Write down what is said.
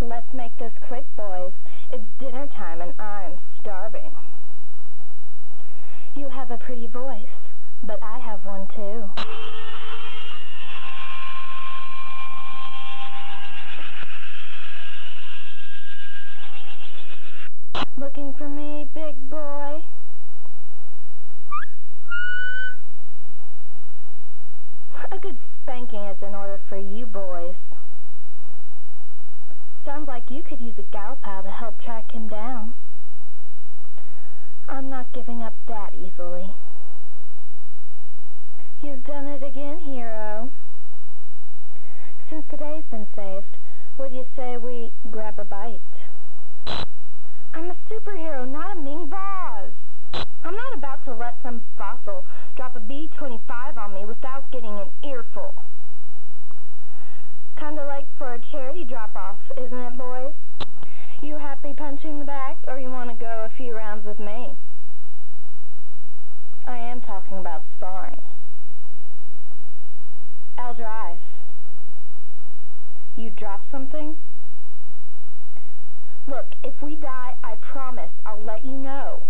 Let's make this quick, boys. It's dinner time and I'm starving. You have a pretty voice, but I have one too. Looking for me, big boy? A good spanking is in order for you boys. Sounds like you could use a gal pal to help track him down. I'm not giving up that easily. You've done it again, hero. Since the day's been saved, what do you say we grab a bite? I'm a superhero, not a Ming vase. I'm not about to let some fossil drop a B-25 on me without getting an earful. Kinda like for a charity drop-off, isn't it, boys? You happy punching the bags, or you want to go a few rounds with me? I am talking about sparring. I'll drive. You drop something? Look, if we die, I promise I'll let you know.